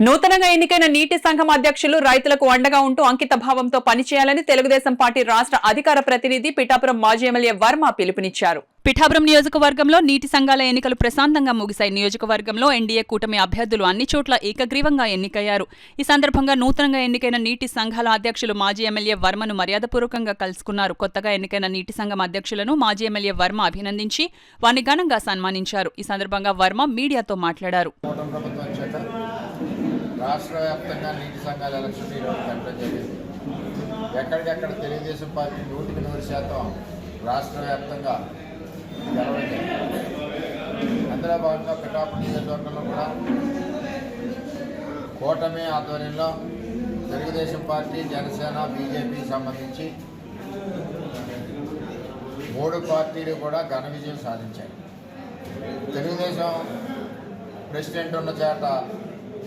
నూతనంగా ఎన్నికైన నీటి సంఘం అధ్యక్షులు రైతులకు అండగా ఉంటూ అంకిత భావంతో పనిచేయాలని తెలుగుదేశం పార్టీ రాష్ట్ర అధికార ప్రతినిధి పిఠాపురం మాజీ ఎమ్మెల్యే వర్మ పిలుపునిచ్చారు. పిఠాపురం నియోజకవర్గంలో నీటి సంఘాల ఎన్నికలు ప్రశాంతంగా ముగిశాయి. నియోజకవర్గంలో ఎన్డీఏ కూటమి అభ్యర్థులు అన్ని చోట్ల ఏకగ్రీవంగా ఎన్నికయ్యారు. ఈ సందర్భంగా నూతనంగా ఎన్నికైన నీటి సంఘాల అధ్యక్షులు మాజీ ఎమ్మెల్యే వర్మను మర్యాదపూర్వకంగా కలుసుకున్నారు. కొత్తగా ఎన్నికైన నీటి సంఘం అధ్యక్షులను మాజీ ఎమ్మెల్యే వర్మ అభినందించి వారిని ఘనంగా సన్మానించారు. ఈ సందర్భంగా వర్మ మీడియాతో మాట్లాడారు. రాష్ట్ర వ్యాప్తంగా నీటి సంఘాల ఎలక్షన్ ఈరోజు పెట్టడం జరిగింది. ఎక్కడికెక్కడ తెలుగుదేశం పార్టీ 100% రాష్ట్ర వ్యాప్తంగా గెలవడం జరిగింది. అందులో భాగంగా పిఠాపురం నియోజకవర్గంలో కూడా కూటమి ఆధ్వర్యంలో తెలుగుదేశం పార్టీ, జనసేన, బీజేపీకి సంబంధించి 3 పార్టీలు కూడా ఘన విజయం సాధించాయి. తెలుగుదేశం ప్రెసిడెంట్ ఉన్న చేత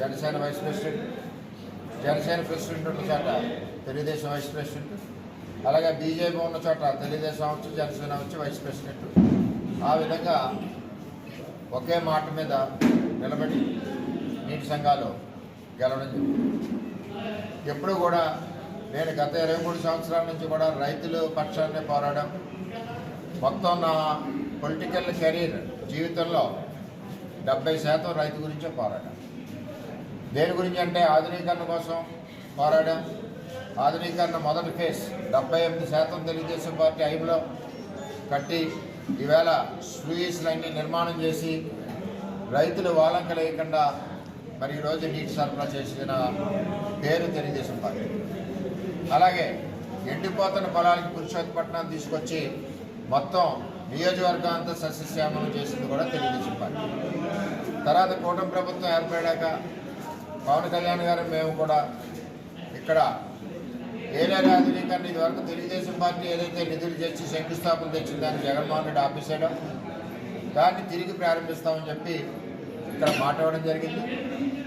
Janasena vice president, Janasena president ఉన్న చోట తెలుగుదేశం వైస్ ప్రెసిడెంట్, అలాగే బీజేపీ ఉన్న చోట తెలుగుదేశం అవచ్చు, జనసేన అవచ్చు వైస్ ప్రెసిడెంట్. ఆ విధంగా ఒకే మాట మీద నిలబడి నీటి సంఘాలు గెలవడం జరిగింది. ఎప్పుడు కూడా నేను గత 23 సంవత్సరాల నుంచి కూడా రైతుల పక్షాన్ని పోరాడడం, మొత్తం నా పొలిటికల్ కెరీర్ జీవితంలో 70% రైతు గురించే పోరాడాం. దేని గురించి అంటే ఆధునీకరణ కోసం పోరాడాం. ఆధునీకరణ మొదటి ఫేజ్ 78% తెలుగుదేశం పార్టీ హయాంలో కట్టి ఈవేళ స్లూయిస్లన్నీ నిర్మాణం చేసి రైతులు వాలంక లేకుండా మరి ఈరోజు నీటి సరఫరా చేసిన పేరు తెలుగుదేశం పార్టీ. అలాగే ఎండిపోతున్న పొలాలకి పురుషోత్పట్నం తీసుకొచ్చి మొత్తం నియోజకవర్గం అంతా సస్యశ్యామలం చేసింది కూడా తెలుగుదేశం పార్టీ. తర్వాత కూటమి ప్రభుత్వం ఏర్పడాక పవన్ కళ్యాణ్ గారు మేము కూడా ఇక్కడ ఏలేరు ఆధునీకరణ ఇదివరకు తెలుగుదేశం పార్టీ ఏదైతే నిధులు తెచ్చి శంకుస్థాపన తెచ్చిన దాన్ని జగన్మోహన్ రెడ్డి ఆపేసాడో దాన్ని తిరిగి ప్రారంభిస్తామని చెప్పి ఇక్కడ మాట్లాడడం జరిగింది.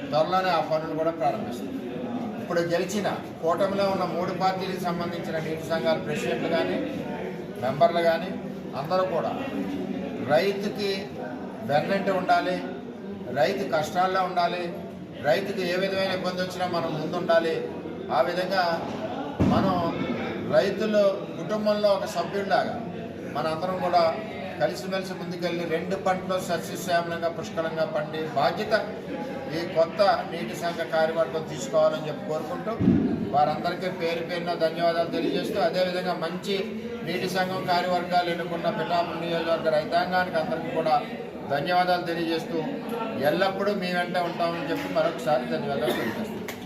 త్వరలోనే ఆ పనులు కూడా ప్రారంభిస్తాం. ఇప్పుడు గెలిచిన కూటమిలో ఉన్న 3 పార్టీలకు సంబంధించిన నీటి సంఘాల ప్రెసిడెంట్లు కానీ, మెంబర్లు కానీ అందరూ కూడా రైతుకి వెన్నంటి ఉండాలి, రైతు కష్టాల్లో ఉండాలి, రైతుకు ఏ విధమైన ఇబ్బంది వచ్చినా మనం ముందుండాలి. ఆ విధంగా మనం రైతులు కుటుంబంలో ఒక సభ్యుడిలాగా మనందరం కూడా కలిసిమెలిసి ముందుకెళ్ళి 2 పంటలు సస్యశ్యామలంగా పుష్కలంగా పండి బాధ్యత ఈ కొత్త నీటి సంఘ కార్యవర్గం తీసుకోవాలని చెప్పి కోరుకుంటూ వారందరికీ పేరు పేరున ధన్యవాదాలు తెలియజేస్తూ, అదేవిధంగా మంచి నీటి సంఘం కార్యవర్గాలు ఎన్నుకున్న పిఠాపురం నియోజకవర్గ రైతాంగానికి అందరికీ కూడా ధన్యవాదాలు తెలియజేస్తూ ఎల్లప్పుడూ మీ వెంట ఉంటామని చెప్పి మరొకసారి ధన్యవాదాలు తెలియజేస్తాం.